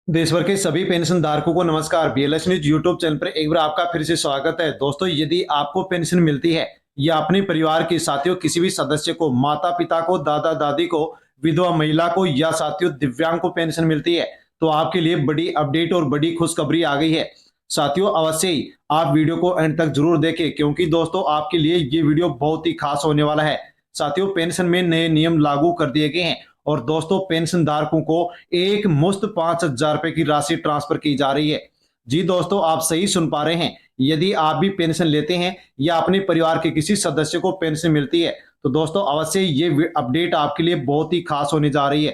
देश भर के सभी पेंशन धारकों को नमस्कार। बीएलएस न्यूज यूट्यूब चैनल पर एक बार आपका फिर से स्वागत है। दोस्तों, यदि आपको पेंशन मिलती है या अपने परिवार के साथियों किसी भी सदस्य को, माता पिता को, दादा दादी को, विधवा महिला को या साथियों दिव्यांग को पेंशन मिलती है तो आपके लिए बड़ी अपडेट और बड़ी खुशखबरी आ गई है। साथियों, अवश्य ही आप वीडियो को अंत तक जरूर देखें क्योंकि दोस्तों आपके लिए ये वीडियो बहुत ही खास होने वाला है। साथियों, पेंशन में नए नियम लागू कर दिए गए हैं और दोस्तों पेंशन धारकों को एक मुश्त 5,000 रुपए की राशि ट्रांसफर की जा रही है। जी दोस्तों, आप सही सुन पा रहे हैं। यदि आप भी पेंशन लेते हैं या अपने परिवार के किसी सदस्य को पेंशन मिलती है तो दोस्तों अवश्य ये अपडेट आपके लिए बहुत ही खास होने जा रही है।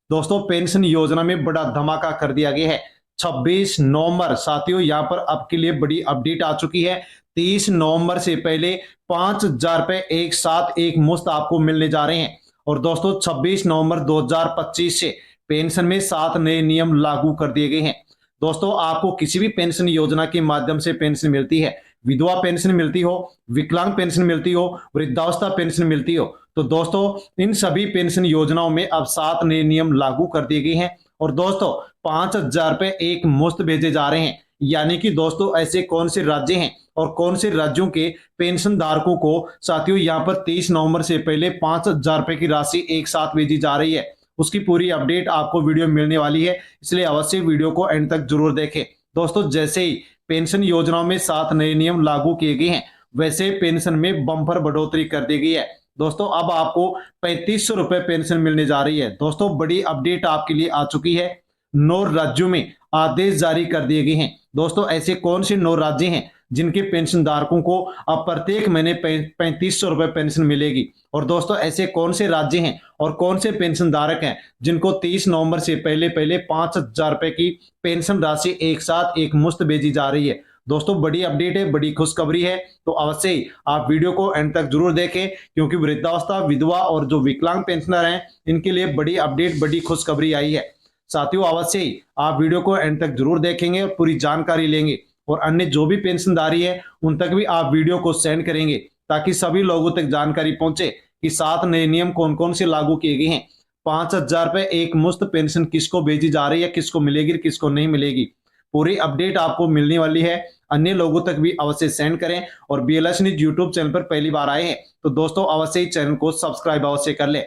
दोस्तों, पेंशन योजना में बड़ा धमाका कर दिया गया है। 26 नवंबर, साथियों यहाँ पर आपके लिए बड़ी अपडेट आ चुकी है। 30 नवंबर से पहले 5,000 रुपए एक साथ एक मुश्त आपको मिलने जा रहे हैं। और दोस्तों 26 नवंबर 2025 से पेंशन में 7 नए नियम लागू कर दिए गए हैं। दोस्तों, आपको किसी भी पेंशन योजना के माध्यम से पेंशन मिलती है, विधवा पेंशन मिलती हो, विकलांग पेंशन मिलती हो, वृद्धावस्था पेंशन मिलती हो, तो दोस्तों इन सभी पेंशन योजनाओं में अब 7 नए नियम लागू कर दिए गए हैं। और दोस्तों 5,000 रुपए एक मुश्त भेजे जा रहे हैं। यानी कि दोस्तों ऐसे कौन से राज्य हैं और कौन से राज्यों के पेंशन धारकों को साथियों यहाँ पर 30 नवंबर से पहले 5,000 रुपए की राशि एक साथ भेजी जा रही है, उसकी पूरी अपडेट आपको वीडियो में मिलने वाली है, इसलिए अवश्य वीडियो को एंड तक जरूर देखें। दोस्तों, जैसे ही पेंशन योजनाओं में 7 नए नियम लागू किए गए हैं वैसे पेंशन में बम्पर बढ़ोतरी कर दी गई है। दोस्तों, अब आपको 3500 रुपए पेंशन मिलने जा रही है। दोस्तों, बड़ी अपडेट आपके लिए आ चुकी है। 9 राज्यों में आदेश जारी कर दिए गए हैं। दोस्तों, ऐसे कौन से 9 राज्य हैं जिनके पेंशन धारकों को अब प्रत्येक महीने 3500 रुपए पेंशन मिलेगी? और दोस्तों ऐसे कौन से राज्य हैं और कौन से पेंशन धारक हैं जिनको 30 नवंबर से पहले पहले 5,000 रुपए की पेंशन राशि एक साथ एक मुश्त भेजी जा रही है? दोस्तों, बड़ी अपडेट है, बड़ी खुशखबरी है, तो अवश्य ही आप वीडियो को एंड तक जरूर देखें क्योंकि वृद्धावस्था, विधवा और जो विकलांग पेंशनर हैं इनके लिए बड़ी अपडेट, बड़ी खुशखबरी आई है। साथियों, अवश्य ही आप वीडियो को एंड तक जरूर देखेंगे और पूरी जानकारी लेंगे और अन्य जो भी पेंशनधारी है उन तक भी आप वीडियो को सेंड करेंगे ताकि सभी लोगों तक जानकारी पहुंचे कि 7 नए नियम कौन कौन से लागू किए गए हैं। 5,000 रुपए एक मुश्त पेंशन किसको भेजी जा रही है, किसको मिलेगी, किसको नहीं मिलेगी, पूरी अपडेट आपको मिलने वाली है। अन्य लोगों तक भी अवश्य सेंड करें और बीएलएस न्यूज यूट्यूब चैनल पर पहली बार आए हैं तो दोस्तों अवश्य ही चैनल को सब्सक्राइब अवश्य कर ले।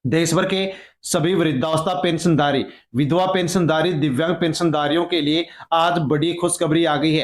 देश भर के सभी वृद्धावस्था पेंशनधारी, विधवा पेंशनधारी, दिव्यांग पेंशनधारियों के लिए आज बड़ी खुशखबरी आ गई है।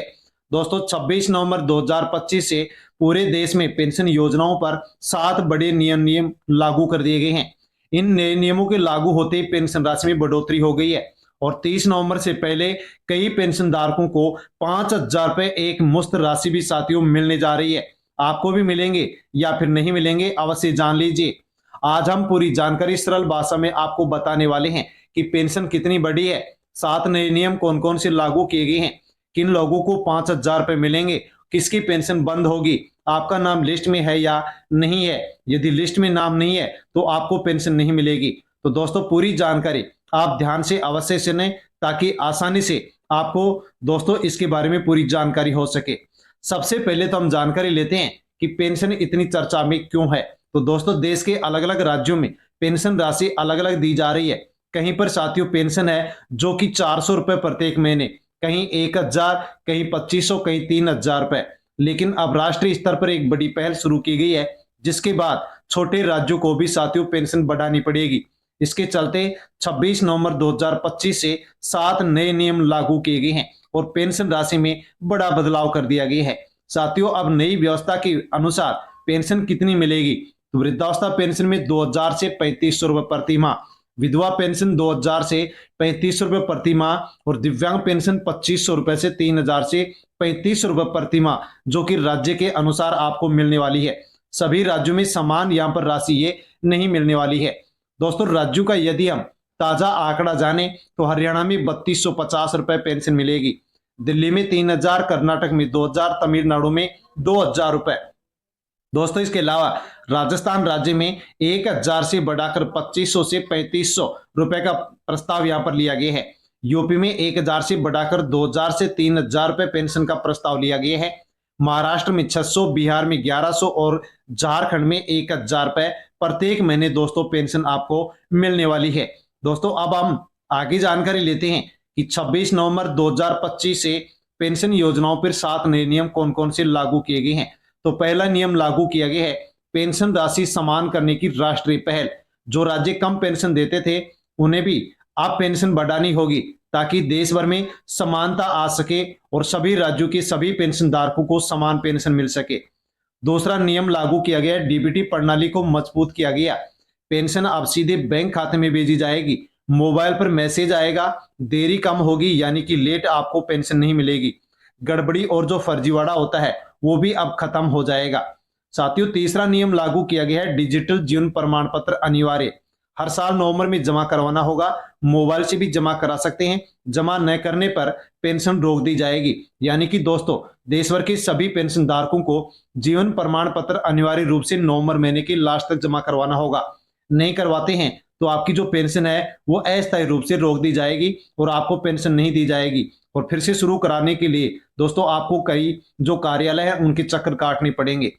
दोस्तों 26 नवंबर 2025 से पूरे देश में पेंशन योजनाओं पर 7 बड़े नियम लागू कर दिए गए हैं। इन नए नियमों के लागू होते ही पेंशन राशि में बढ़ोतरी हो गई है और 30 नवंबर से पहले कई पेंशन धारकों को 5,000 रुपए एक मुश्त राशि भी साथियों मिलने जा रही है। आपको भी मिलेंगे या फिर नहीं मिलेंगे, अवश्य जान लीजिए। आज हम पूरी जानकारी सरल भाषा में आपको बताने वाले हैं कि पेंशन कितनी बड़ी है, 7 नए नियम कौन कौन से लागू किए गए हैं, किन लोगों को 5,000 रुपए मिलेंगे, किसकी पेंशन बंद होगी, आपका नाम लिस्ट में है या नहीं है। यदि लिस्ट में नाम नहीं है तो आपको पेंशन नहीं मिलेगी। तो दोस्तों पूरी जानकारी आप ध्यान से अवश्य सुने ताकि आसानी से आपको दोस्तों इसके बारे में पूरी जानकारी हो सके। सबसे पहले तो हम जानकारी लेते हैं कि पेंशन इतनी चर्चा में क्यों है। तो दोस्तों देश के अलग अलग राज्यों में पेंशन राशि अलग अलग दी जा रही है। कहीं पर साथियों पेंशन है जो कि 400 रुपए प्रत्येक महीने, कहीं 1,000, कहीं 2,500, कहीं 3,000 रुपए। लेकिन अब राष्ट्रीय स्तर पर एक बड़ी पहल शुरू की गई है जिसके बाद छोटे राज्यों को भी साथियों पेंशन बढ़ानी पड़ेगी। इसके चलते 26 नवंबर 2025 से 7 नए नियम लागू किए गए हैं और पेंशन राशि में बड़ा बदलाव कर दिया गया है। साथियों, अब नई व्यवस्था के अनुसार पेंशन कितनी मिलेगी? तो वृद्धावस्था पेंशन में 2,000 से 3,500 रुपए प्रति माह, विधवा पेंशन 2,000 से 3,500 रुपए प्रति माह और दिव्यांग पेंशन 2,500 रुपए से 3,000 से 3,500 रुपए प्रति माह, जो कि राज्य के अनुसार आपको मिलने वाली है। सभी राज्यों में समान यहाँ पर राशि ये नहीं मिलने वाली है। दोस्तों, राज्यों का यदि हम ताजा आंकड़ा जाने तो हरियाणा में 3,250 रुपए पेंशन मिलेगी, दिल्ली में 3,000, कर्नाटक में 2,000, तमिलनाडु में 2,000 रुपए। दोस्तों, इसके अलावा राजस्थान राज्य में 1,000 से बढ़ाकर 2,500 से 3,500 रुपए का प्रस्ताव यहां पर लिया गया है। यूपी में 1,000 से बढ़ाकर 2,000 से 3,000 रुपए पेंशन का प्रस्ताव लिया गया है। महाराष्ट्र में 600, बिहार में 1,100 और झारखंड में 1,000 रुपए प्रत्येक महीने दोस्तों पेंशन आपको मिलने वाली है। दोस्तों, अब हम आगे जानकारी लेते हैं कि 26 नवंबर 2025 से पेंशन योजनाओं पर 7 नए नियम कौन कौन से लागू किए गए हैं। तो पहला नियम लागू किया गया है पेंशन राशि समान करने की राष्ट्रीय पहल। जो राज्य कम पेंशन देते थे उन्हें भी अब पेंशन बढ़ानी होगी ताकि देश भर में समानता आ सके और सभी राज्यों के सभी पेंशन धारकों को समान पेंशन मिल सके। दूसरा नियम लागू किया गया, डीबीटी प्रणाली को मजबूत किया गया। पेंशन अब सीधे बैंक खाते में भेजी जाएगी, मोबाइल पर मैसेज आएगा, देरी कम होगी यानी कि लेट आपको पेंशन नहीं मिलेगी। गड़बड़ी और जो फर्जीवाड़ा होता है वो भी अब खत्म हो जाएगा। साथियों, तीसरा नियम लागू किया गया है डिजिटल जीवन प्रमाण पत्र अनिवार्य। हर साल नवंबर में जमा करवाना होगा, मोबाइल से भी जमा करा सकते हैं। जमा न करने पर पेंशन रोक दी जाएगी। यानी कि दोस्तों, देश भर के सभी पेंशन धारकों को जीवन प्रमाण पत्र अनिवार्य रूप से नवंबर महीने के लास्ट तक जमा करवाना होगा। नहीं करवाते हैं तो आपकी जो पेंशन है वो अस्थायी रूप से रोक दी जाएगी और आपको पेंशन नहीं दी जाएगी। और फिर से शुरू कराने के लिए दोस्तों आपको कई जो कार्यालय है उनके चक्कर काटने पड़ेंगे।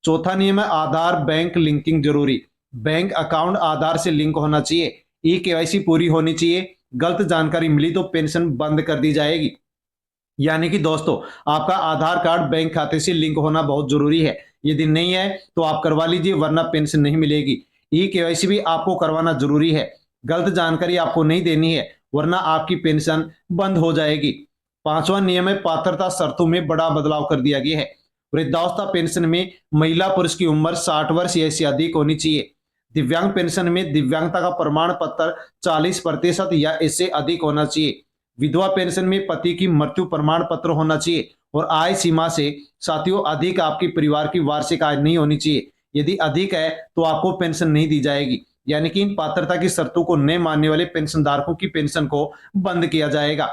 चौथा नियम है आधार बैंक लिंकिंग जरूरी। बैंक अकाउंट आधार से लिंक होना चाहिए, ई केवाईसी पूरी होनी चाहिए। गलत जानकारी मिली तो पेंशन बंद कर दी जाएगी। यानी कि दोस्तों, आपका आधार कार्ड बैंक खाते से लिंक होना बहुत जरूरी है। यदि नहीं है तो आप करवा लीजिए, वरना पेंशन नहीं मिलेगी। ई केवाईसी भी आपको करवाना जरूरी है। गलत जानकारी आपको नहीं देनी है, वरना आपकी पेंशन बंद हो जाएगी। पांचवा नियम है पात्रता शर्तों में बड़ा बदलाव कर दिया गया है। वृद्धावस्था पेंशन में महिला पुरुष की उम्र 60 वर्ष या इससे अधिक होनी चाहिए। दिव्यांग पेंशन में दिव्यांगता का प्रमाण पत्र 40% या इससे अधिक होना चाहिए। विधवा पेंशन में पति की मृत्यु प्रमाण पत्र होना चाहिए और आय सीमा से साथियों अधिक आपके परिवार की वार्षिक आय नहीं होनी चाहिए। यदि अधिक है तो आपको पेंशन नहीं दी जाएगी। यानी कि इन पात्रता की शर्तों को नहीं मानने वाले पेंशन धारकों की पेंशन को बंद किया जाएगा।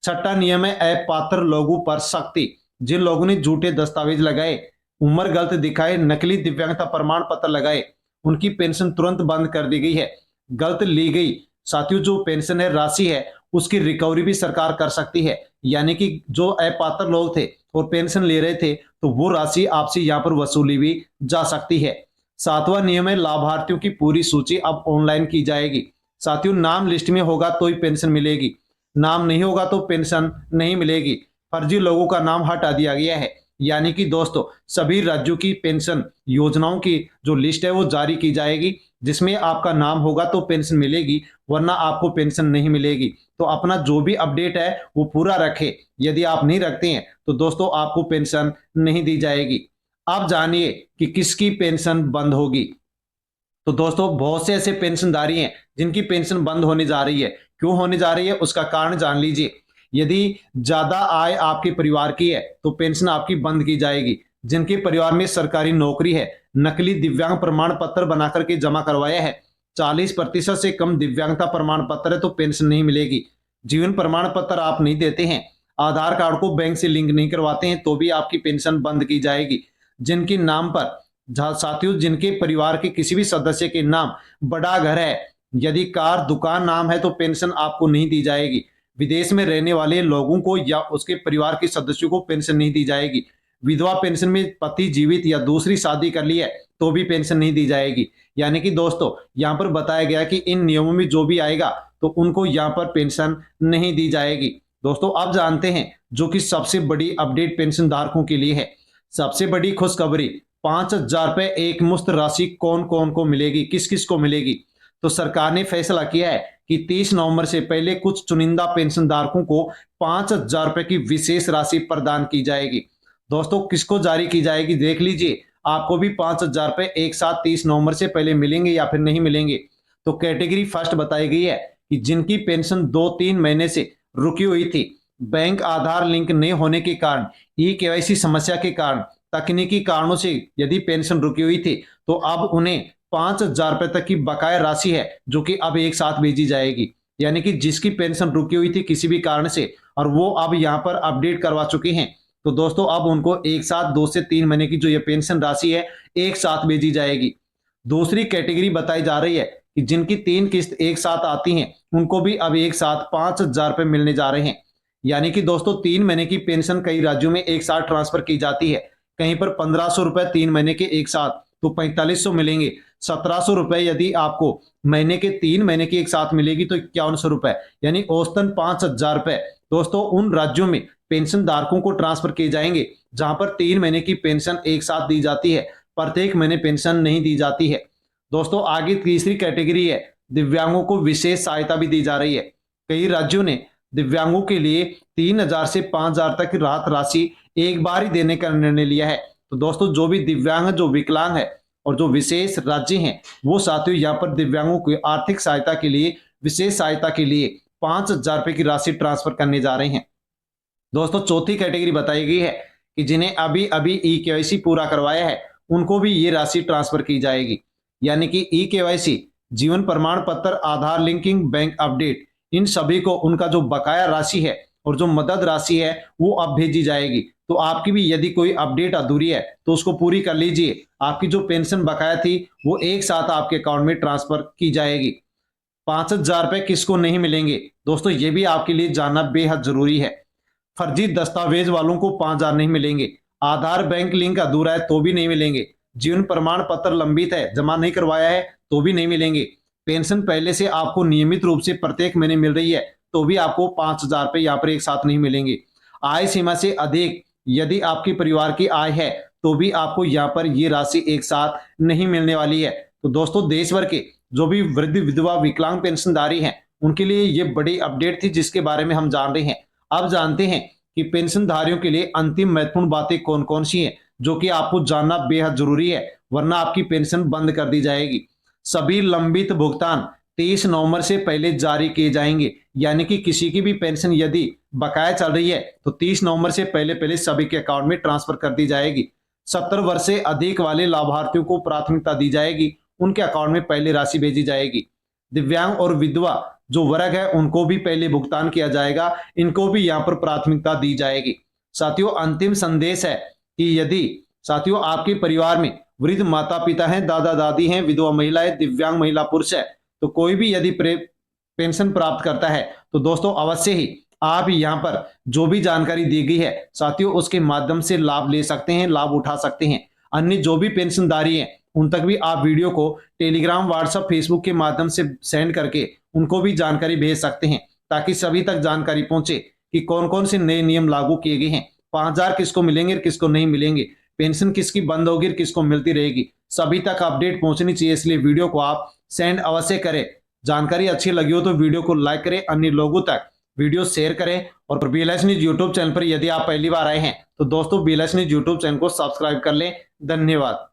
छठा नियम है अपात्र लोगों पर सख्ती। जिन लोगों ने झूठे दस्तावेज लगाए, उम्र गलत दिखाए, नकली दिव्यांगता प्रमाण पत्र लगाए, उनकी पेंशन तुरंत बंद कर दी गई है। गलत ली गई साथियों जो पेंशन है राशि है उसकी रिकवरी भी सरकार कर सकती है। यानी कि जो अपात्र लोग थे और पेंशन ले रहे थे तो वो राशि आपसे यहाँ पर वसूली भी जा सकती है। सातवां नियम है लाभार्थियों की पूरी सूची अब ऑनलाइन की जाएगी। साथियों, नाम लिस्ट में होगा तो ही पेंशन मिलेगी, नाम नहीं होगा तो पेंशन नहीं मिलेगी। फर्जी लोगों का नाम हटा दिया गया है। यानी कि दोस्तों, सभी राज्यों की पेंशन योजनाओं की जो लिस्ट है वो जारी की जाएगी, जिसमें आपका नाम होगा तो पेंशन मिलेगी, वरना आपको पेंशन नहीं मिलेगी। तो अपना जो भी अपडेट है वो पूरा रखें। यदि आप नहीं रखते हैं तो दोस्तों आपको पेंशन नहीं दी जाएगी। आप जानिए कि किसकी पेंशन बंद होगी। तो दोस्तों, बहुत से ऐसे पेंशनधारी हैं जिनकी पेंशन बंद होने जा रही है। क्यों होने जा रही है उसका कारण जान लीजिए। यदि ज्यादा आय आपके परिवार की है तो पेंशन आपकी बंद की जाएगी। जिनके परिवार में सरकारी नौकरी है, नकली दिव्यांग प्रमाण पत्र बनाकर के जमा करवाया है, 40% से कम दिव्यांगता प्रमाण पत्र है तो पेंशन नहीं मिलेगी। जीवन प्रमाण पत्र आप नहीं देते हैं, आधार कार्ड को बैंक से लिंक नहीं करवाते हैं तो भी आपकी पेंशन बंद की जाएगी। जिनके नाम पर साथियों जिनके परिवार के किसी भी सदस्य के नाम बड़ा घर है, यदि कार दुकान नाम है तो पेंशन आपको नहीं दी जाएगी। विदेश में रहने वाले लोगों को या उसके परिवार के सदस्यों को पेंशन नहीं दी जाएगी। विधवा पेंशन में पति जीवित या दूसरी शादी कर ली है तो भी पेंशन नहीं दी जाएगी। यानी कि दोस्तों, यहाँ पर बताया गया कि इन नियमों में जो भी आएगा तो उनको यहाँ पर पेंशन नहीं दी जाएगी। दोस्तों, अब जानते हैं जो कि सबसे बड़ी अपडेट पेंशन धारकों के लिए है। सबसे बड़ी खुशखबरी, 5,000 रुपए एक मुश्त राशि कौन कौन को मिलेगी, किस किस को मिलेगी। तो सरकार ने फैसला किया है कि 30 नवंबर से पहले कुछ चुनिंदा पेंशन धारकों को 5,000 रुपए की विशेष राशि प्रदान की जाएगी। दोस्तों, किसको जारी की जाएगी देख लीजिए। आपको भी 5,000 रुपए एक साथ 30 नवंबर से पहले मिलेंगे या फिर नहीं मिलेंगे। तो कैटेगरी फर्स्ट बताई गई है कि जिनकी पेंशन 2-3 महीने से रुकी हुई थी, बैंक आधार लिंक नहीं होने के कारण, ई केवाईसी समस्या के कारण, तकनीकी कारणों से यदि पेंशन रुकी हुई थी तो अब उन्हें 5,000 रुपए तक की बकाया राशि है जो कि अब एक साथ भेजी जाएगी। यानी कि जिसकी पेंशन रुकी हुई थी किसी भी कारण से और वो अब यहाँ पर अपडेट करवा चुके हैं तो दोस्तों अब उनको एक साथ 2 से 3 महीने की जो ये पेंशन राशि है एक साथ भेजी जाएगी। दूसरी कैटेगरी बताई जा रही है कि जिनकी 3 किस्त एक साथ आती हैं उनको भी अब एक साथ 5,000 रुपए मिलने जा रहे हैं। यानी कि दोस्तों 3 महीने की पेंशन कई राज्यों में एक साथ ट्रांसफर की जाती है, कहीं पर 1,500 रुपए 3 महीने के एक साथ, तो 4500 मिलेंगे। 1700 रुपए यदि आपको महीने के 3 महीने की एक साथ मिलेगी तो 5100 रुपए, यानी औसतन 5000 रुपए दोस्तों उन राज्यों में पेंशन धारकों को ट्रांसफर किए जाएंगे जहां पर 3 महीने की पेंशन एक साथ दी जाती है, प्रत्येक महीने पेंशन नहीं दी जाती है। दोस्तों आगे तीसरी कैटेगरी है, दिव्यांगों को विशेष सहायता भी दी जा रही है। कई राज्यों ने दिव्यांगों के लिए 3000 से 5000 तक राहत राशि एक बार ही देने का निर्णय लिया है। तो दोस्तों जो भी दिव्यांग, जो विकलांग है और जो विशेष राज्य हैं, वो साथियों यहाँ पर दिव्यांगों की आर्थिक सहायता के लिए, विशेष सहायता के लिए 5000 रुपए की राशि ट्रांसफर करने जा रहे हैं। दोस्तों चौथी कैटेगरी बताई गई है कि जिन्हें अभी अभी ई केवाईसी पूरा करवाया है उनको भी ये राशि ट्रांसफर की जाएगी, यानी कि ई केवाईसी, जीवन प्रमाण पत्र, आधार लिंकिंग, बैंक अपडेट, इन सभी को उनका जो बकाया राशि है और जो मदद राशि है वो अब भेजी जाएगी। तो आपकी भी यदि कोई अपडेट अधूरी है तो उसको पूरी कर लीजिए, आपकी जो पेंशन बकाया थी वो एक साथ आपके अकाउंट में ट्रांसफर की जाएगी। 5000 रुपए किसको नहीं मिलेंगे दोस्तों, ये भी आपके लिए जानना बेहद जरूरी है। फर्जी दस्तावेज वालों को 5000 नहीं मिलेंगे, आधार बैंक लिंक अधूरा है तो भी नहीं मिलेंगे, जीवन प्रमाण पत्र लंबित है, जमा नहीं करवाया है तो भी नहीं मिलेंगे, पेंशन पहले से आपको नियमित रूप से प्रत्येक महीने मिल रही है तो भी आपको 5000 रुपए यहाँ पर एक साथ नहीं मिलेंगे। आय सीमा से अधिक यदि आपके परिवार की आय है तो भी आपको यहाँ पर ये राशि एक साथ नहीं मिलने वाली है। तो दोस्तों देश भर के जो भी वृद्ध, विधवा, विकलांग पेंशनधारी हैं उनके लिए ये बड़ी अपडेट थी जिसके बारे में हम जान रहे हैं। अब जानते हैं कि पेंशनधारियों के लिए अंतिम महत्वपूर्ण बातें कौन कौन सी हैं जो कि आपको जानना बेहद जरूरी है, वरना आपकी पेंशन बंद कर दी जाएगी। सभी लंबित भुगतान 23 नवंबर से पहले जारी किए जाएंगे, यानी कि किसी की भी पेंशन यदि बकाया चल रही है तो 30 नवंबर से पहले पहले सभी के अकाउंट में ट्रांसफर कर दी जाएगी। 70 वर्ष से अधिक वाले लाभार्थियों को प्राथमिकता दी जाएगी, उनके अकाउंट में पहले राशि भेजी जाएगी। दिव्यांग और विधवा जो वर्ग है उनको भी पहले भुगतान किया जाएगा, इनको भी यहाँ पर प्राथमिकता दी जाएगी। साथियों अंतिम संदेश है कि यदि साथियों आपके परिवार में वृद्ध माता पिता हैं, दादा दादी हैं, विधवा महिलाएं, दिव्यांग महिला पुरुष है, तो कोई भी यदि पेंशन प्राप्त करता है तो दोस्तों अवश्य ही आप यहाँ पर जो भी जानकारी दी गई है साथियों उसके माध्यम से लाभ ले सकते हैं, लाभ उठा सकते हैं। अन्य जो भी पेंशनधारी हैं उन तक भी आप वीडियो को टेलीग्राम, व्हाट्सएप, फेसबुक के माध्यम से सेंड करके उनको भी जानकारी भेज सकते हैं, ताकि सभी तक जानकारी पहुंचे कि कौन कौन से नए नियम लागू किए गए हैं, 5000 किसको मिलेंगे, किसको नहीं मिलेंगे, पेंशन किसकी बंद होगी, किसको मिलती रहेगी, सभी तक अपडेट पहुंचनी चाहिए। इसलिए वीडियो को आप सेंड अवश्य करें। जानकारी अच्छी लगी हो तो वीडियो को लाइक करें, अन्य लोगों तक वीडियो शेयर करें, और BLS न्यूज यूट्यूब चैनल पर यदि आप पहली बार आए हैं तो दोस्तों BLS न्यूज यूट्यूब चैनल को सब्सक्राइब कर लें। धन्यवाद।